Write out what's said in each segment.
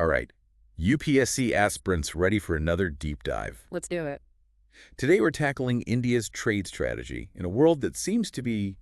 All right, UPSC aspirants ready for another deep dive. Let's do it. Today we're tackling India's trade strategy in a world that seems to be,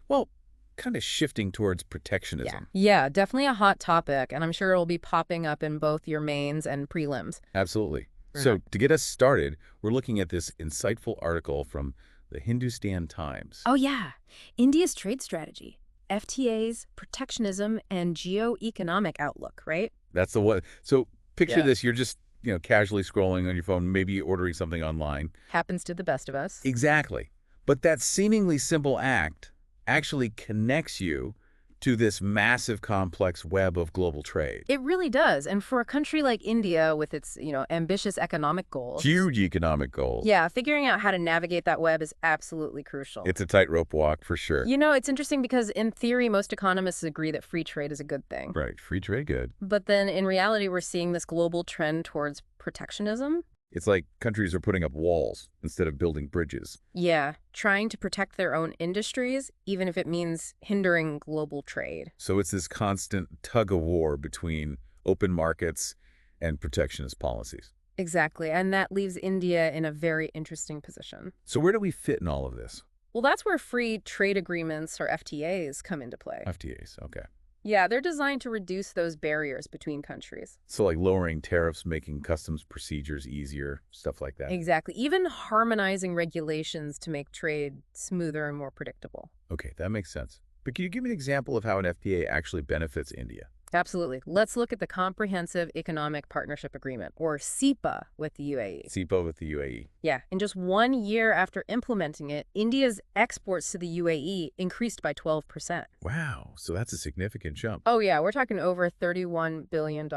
well, kind of shifting towards protectionism. Yeah, definitely a hot topic, and I'm sure it'll be popping up in both your mains and prelims. Absolutely. So to get us started, we're looking at this insightful article from the Hindustan Times. Oh yeah, India's trade strategy, FTAs, protectionism, and geo-economic outlook, right? That's the one. So picture Yeah. this, you're just, casually scrolling on your phone, maybe ordering something online. Happens to the best of us. Exactly. But that seemingly simple act actually connects you to this massive complex web of global trade. It really does, and for a country like India with its, ambitious economic goals. Huge economic goals. Yeah, figuring out how to navigate that web is absolutely crucial. It's a tightrope walk for sure. It's interesting because in theory, most economists agree that free trade is a good thing. Right. Free trade, good. But then in reality, we're seeing this global trend towards protectionism. It's like countries are putting up walls instead of building bridges. Yeah, trying to protect their own industries, even if it means hindering global trade. So it's this constant tug of war between open markets and protectionist policies. Exactly, and that leaves India in a very interesting position. So where do we fit in all of this? Well, that's where free trade agreements, or FTAs, come into play. FTAs, okay. Yeah, they're designed to reduce those barriers between countries. So like lowering tariffs, making customs procedures easier, stuff like that. Exactly, even harmonizing regulations to make trade smoother and more predictable. Okay, that makes sense. But can you give me an example of how an FTA actually benefits India? Absolutely. Let's look at the Comprehensive Economic Partnership Agreement, or CEPA, with the UAE. CEPA with the UAE. Yeah, in just 1 year after implementing it, India's exports to the UAE increased by 12%. Wow, so that's a significant jump. Oh yeah, we're talking over $31 billion.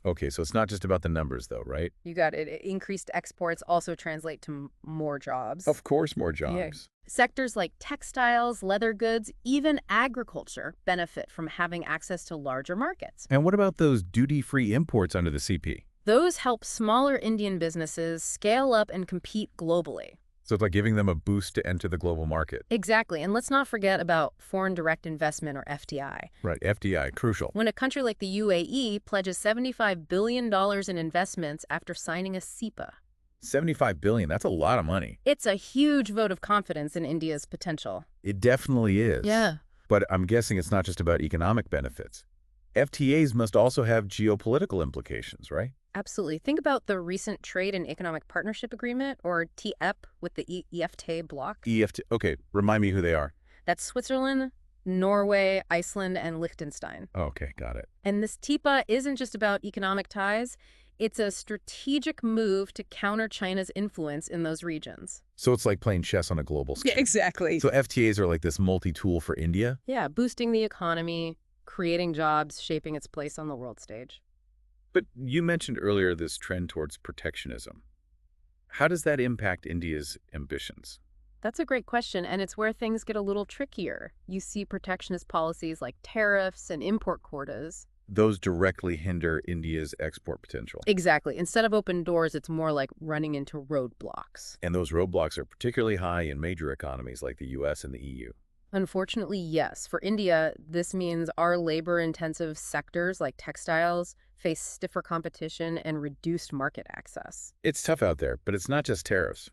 Okay, so it's not just about the numbers though, right? You got it. Increased exports also translate to more jobs. Of course, more Yeah. jobs. Sectors like textiles, leather goods, even agriculture benefit from having access to larger markets. And what about those duty-free imports under the CP? Those help smaller Indian businesses scale up and compete globally. So it's like giving them a boost to enter the global market. Exactly. And let's not forget about foreign direct investment, or FDI. Right, FDI, crucial. When a country like the UAE pledges $75 billion in investments after signing a CEPA. $75 billion, that's a lot of money. It's a huge vote of confidence in India's potential. It definitely is. Yeah. But I'm guessing it's not just about economic benefits. FTAs must also have geopolitical implications, right? Absolutely. Think about the recent Trade and Economic Partnership Agreement, or TEP, with the EFTA bloc. Okay, remind me who they are. That's Switzerland, Norway, Iceland, and Liechtenstein. Okay, got it. And this TEPA isn't just about economic ties. It's a strategic move to counter China's influence in those regions. So it's like playing chess on a global scale. Exactly. So FTAs are like this multi-tool for India? Yeah, boosting the economy, creating jobs, shaping its place on the world stage. But you mentioned earlier this trend towards protectionism. How does that impact India's ambitions? That's a great question, and it's where things get a little trickier. You see protectionist policies like tariffs and import quotas. Those directly hinder India's export potential. Exactly. Instead of open doors, it's more like running into roadblocks. And those roadblocks are particularly high in major economies like the US and the EU. Unfortunately, yes. For India, this means our labor-intensive sectors like textiles face stiffer competition and reduced market access. It's tough out there, but it's not just tariffs,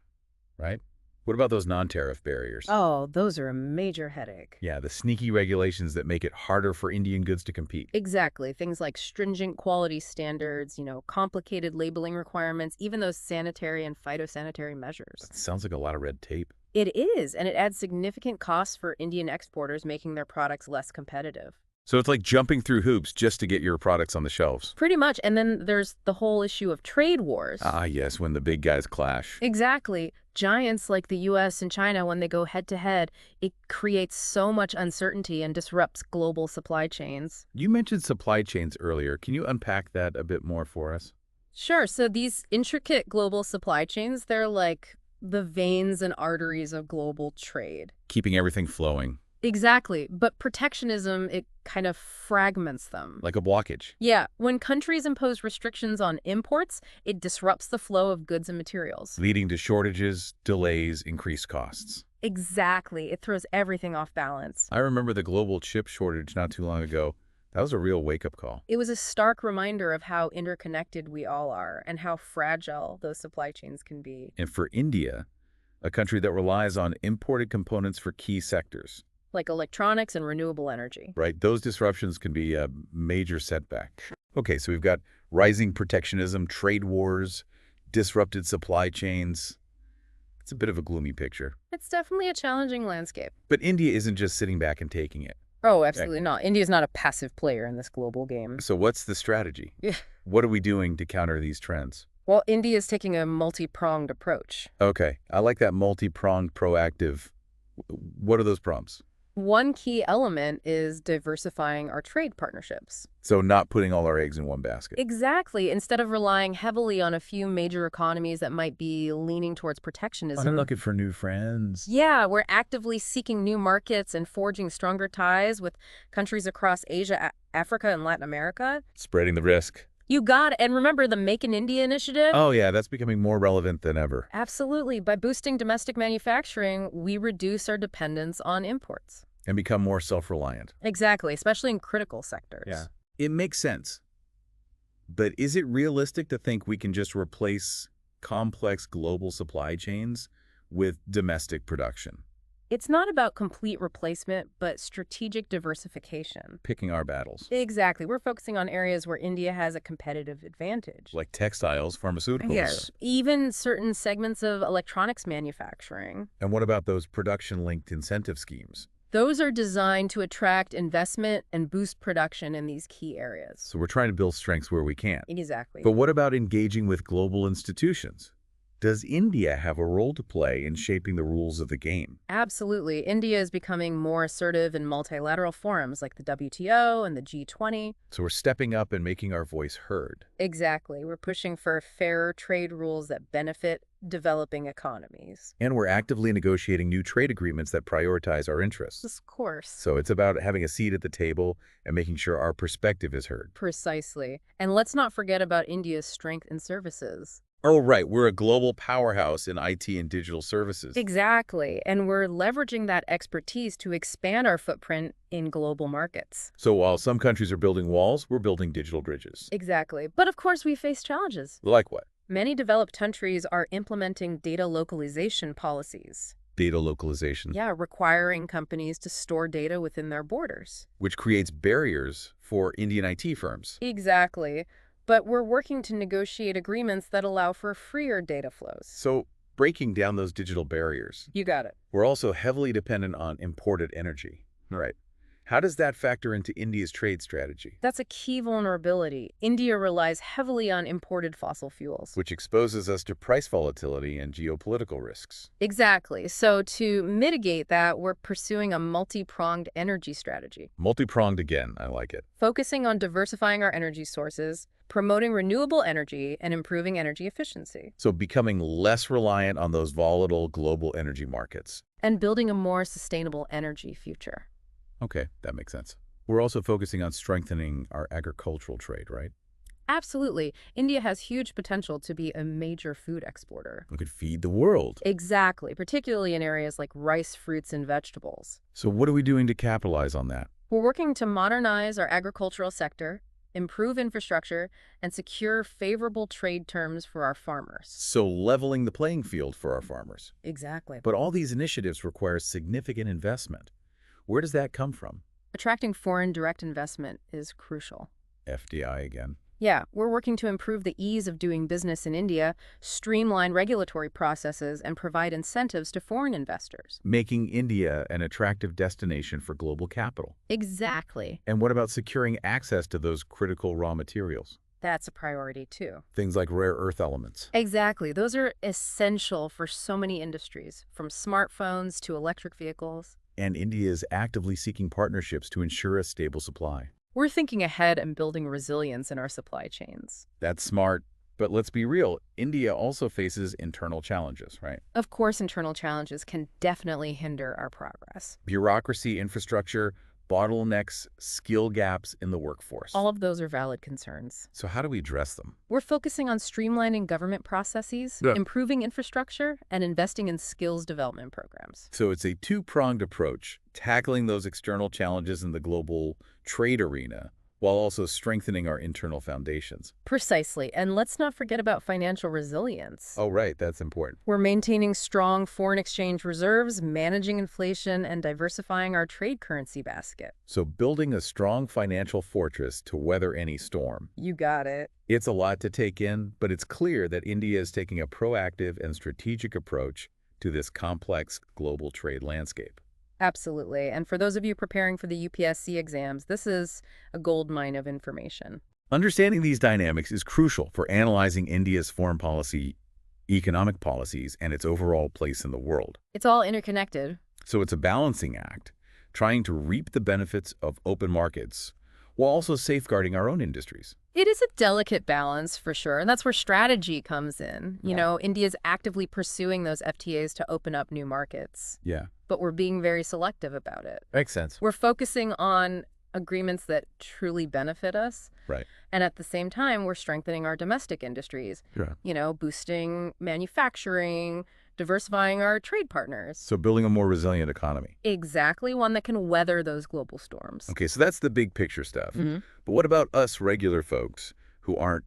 right? What about those non-tariff barriers? Oh, those are a major headache. Yeah, the sneaky regulations that make it harder for Indian goods to compete. Exactly. Things like stringent quality standards, complicated labeling requirements, even those sanitary and phytosanitary measures. That sounds like a lot of red tape. It is, and it adds significant costs for Indian exporters, making their products less competitive. So it's like jumping through hoops just to get your products on the shelves. Pretty much. And then there's the whole issue of trade wars. Ah, yes, when the big guys clash. Exactly. Giants like the US and China, when they go head-to-head, it creates so much uncertainty and disrupts global supply chains. You mentioned supply chains earlier. Can you unpack that a bit more for us? Sure. So these intricate global supply chains, they're like the veins and arteries of global trade. Keeping everything flowing. Exactly. But protectionism, it kind of fragments them. Like a blockage. Yeah. When countries impose restrictions on imports, it disrupts the flow of goods and materials. Leading to shortages, delays, increased costs. Exactly. It throws everything off balance. I remember the global chip shortage not too long ago. That was a real wake-up call. It was a stark reminder of how interconnected we all are and how fragile those supply chains can be. And for India, a country that relies on imported components for key sectors, Like electronics and renewable energy. right? Those disruptions can be a major setback. Okay, so we've got rising protectionism, trade wars, disrupted supply chains. It's a bit of a gloomy picture. It's definitely a challenging landscape. But India isn't just sitting back and taking it. Oh, absolutely not. India's not a passive player in this global game. So what's the strategy? Yeah. What are we doing to counter these trends? Well, India's taking a multi-pronged approach. Okay, I like that multi-pronged proactive. What are those prompts? One key element is diversifying our trade partnerships. So not putting all our eggs in one basket. Exactly. Instead of relying heavily on a few major economies that might be leaning towards protectionism. I'm looking for new friends. Yeah, we're actively seeking new markets and forging stronger ties with countries across Asia, Africa, and Latin America. Spreading the risk. You got it. And remember the Make in India initiative? Oh yeah, that's becoming more relevant than ever. Absolutely. By boosting domestic manufacturing, we reduce our dependence on imports. And become more self-reliant. Exactly, especially in critical sectors. Yeah. It makes sense. But is it realistic to think we can just replace complex global supply chains with domestic production? It's not about complete replacement, but strategic diversification. Picking our battles. Exactly. We're focusing on areas where India has a competitive advantage. Like textiles, pharmaceuticals. Yes. Even certain segments of electronics manufacturing. And what about those production-linked incentive schemes? Those are designed to attract investment and boost production in these key areas. So we're trying to build strengths where we can. Exactly. But what about engaging with global institutions? Does India have a role to play in shaping the rules of the game? Absolutely. India is becoming more assertive in multilateral forums like the WTO and the G20. So we're stepping up and making our voice heard. Exactly. We're pushing for fairer trade rules that benefit developing economies. And we're actively negotiating new trade agreements that prioritize our interests. Of course. So it's about having a seat at the table and making sure our perspective is heard. Precisely. And let's not forget about India's strength in services. Oh, right. We're a global powerhouse in IT and digital services. Exactly. And we're leveraging that expertise to expand our footprint in global markets. So while some countries are building walls, we're building digital bridges. Exactly. But of course, we face challenges. Like what? Many developed countries are implementing data localization policies. Data localization. Yeah, requiring companies to store data within their borders. Which creates barriers for Indian IT firms. Exactly. But we're working to negotiate agreements that allow for freer data flows. So breaking down those digital barriers. You got it. We're also heavily dependent on imported energy. Right. How does that factor into India's trade strategy? That's a key vulnerability. India relies heavily on imported fossil fuels. Which exposes us to price volatility and geopolitical risks. Exactly. So to mitigate that, we're pursuing a multi-pronged energy strategy. Multi-pronged again, I like it. Focusing on diversifying our energy sources, promoting renewable energy, and improving energy efficiency. So becoming less reliant on those volatile global energy markets. And building a more sustainable energy future. Okay, that makes sense. We're also focusing on strengthening our agricultural trade, right? Absolutely. India has huge potential to be a major food exporter. We could feed the world. Exactly, particularly in areas like rice, fruits, and vegetables. So what are we doing to capitalize on that? We're working to modernize our agricultural sector, improve infrastructure, and secure favorable trade terms for our farmers. So leveling the playing field for our farmers. Exactly. But all these initiatives require significant investment. Where does that come from? Attracting foreign direct investment is crucial. FDI again. Yeah, we're working to improve the ease of doing business in India, streamline regulatory processes, and provide incentives to foreign investors. Making India an attractive destination for global capital. Exactly. And what about securing access to those critical raw materials? That's a priority, too. Things like rare earth elements. Exactly. Those are essential for so many industries, from smartphones to electric vehicles. And India is actively seeking partnerships to ensure a stable supply. We're thinking ahead and building resilience in our supply chains. That's smart. But let's be real, India also faces internal challenges, right? Of course, internal challenges can definitely hinder our progress. Bureaucracy, infrastructure, bottlenecks, skill gaps in the workforce. All of those are valid concerns. So how do we address them? We're focusing on streamlining government processes, improving infrastructure, and investing in skills development programs. So it's a two-pronged approach, tackling those external challenges in the global trade arena while also strengthening our internal foundations. Precisely. And let's not forget about financial resilience. Oh, right, that's important. We're maintaining strong foreign exchange reserves, managing inflation, and diversifying our trade currency basket. So building a strong financial fortress to weather any storm. You got it. It's a lot to take in, but it's clear that India is taking a proactive and strategic approach to this complex global trade landscape. Absolutely. And for those of you preparing for the UPSC exams, this is a goldmine of information. Understanding these dynamics is crucial for analyzing India's foreign policy, economic policies, and its overall place in the world. It's all interconnected. So it's a balancing act, trying to reap the benefits of open markets while also safeguarding our own industries. It is a delicate balance for sure, and that's where strategy comes in. You know, India's actively pursuing those FTAs to open up new markets. Yeah. But we're being very selective about it. Makes sense. We're focusing on agreements that truly benefit us. Right. And at the same time, we're strengthening our domestic industries. Yeah. You know, boosting manufacturing, diversifying our trade partners. So building a more resilient economy. Exactly, one that can weather those global storms. Okay, so that's the big picture stuff. But what about us regular folks who aren't,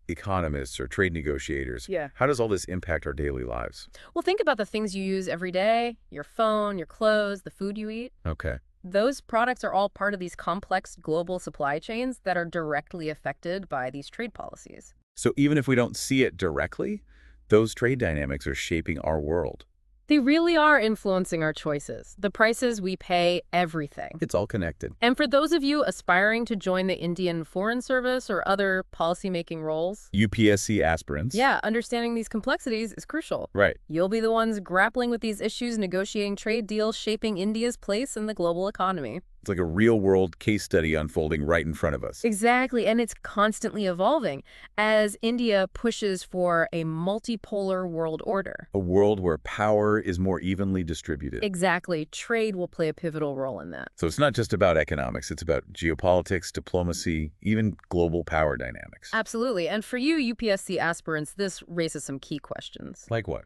economists or trade negotiators? Yeah. How does all this impact our daily lives? Well, think about the things you use every day, your phone, your clothes, the food you eat. Okay. Those products are all part of these complex global supply chains that are directly affected by these trade policies. So even if we don't see it directly, those trade dynamics are shaping our world. They really are influencing our choices, the prices we pay, everything. It's all connected. And for those of you aspiring to join the Indian Foreign Service or other policymaking roles, UPSC aspirants. yeah, understanding these complexities is crucial. Right. You'll be the ones grappling with these issues, negotiating trade deals, shaping India's place in the global economy. It's like a real-world case study unfolding right in front of us. Exactly, and it's constantly evolving as India pushes for a multipolar world order. A world where power is more evenly distributed. Exactly. Trade will play a pivotal role in that. So it's not just about economics, it's about geopolitics, diplomacy, even global power dynamics. Absolutely. And for you UPSC aspirants, this raises some key questions. Like what?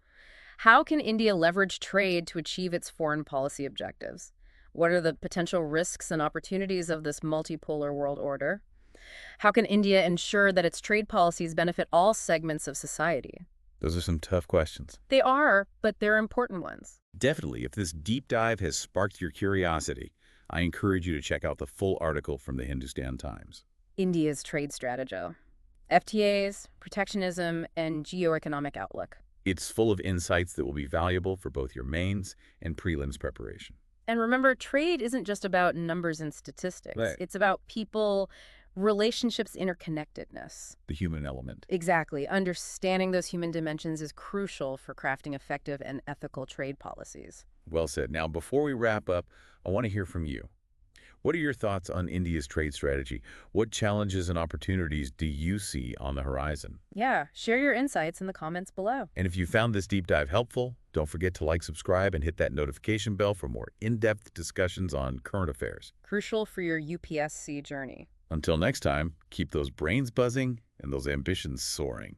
How can India leverage trade to achieve its foreign policy objectives? What are the potential risks and opportunities of this multipolar world order? How can India ensure that its trade policies benefit all segments of society? Those are some tough questions. They are, but they're important ones. Definitely, if this deep dive has sparked your curiosity, I encourage you to check out the full article from the Hindustan Times. India's trade strategy, FTAs, protectionism, and geo-economic outlook. It's full of insights that will be valuable for both your mains and prelims preparation. And remember, trade isn't just about numbers and statistics. Right. It's about people, relationships, interconnectedness. The human element. Exactly. Understanding those human dimensions is crucial for crafting effective and ethical trade policies. Well said. Now, before we wrap up, I want to hear from you. What are your thoughts on India's trade strategy? What challenges and opportunities do you see on the horizon? Yeah, share your insights in the comments below. And if you found this deep dive helpful, don't forget to like, subscribe, and hit that notification bell for more in-depth discussions on current affairs. Crucial for your UPSC journey. Until next time, keep those brains buzzing and those ambitions soaring.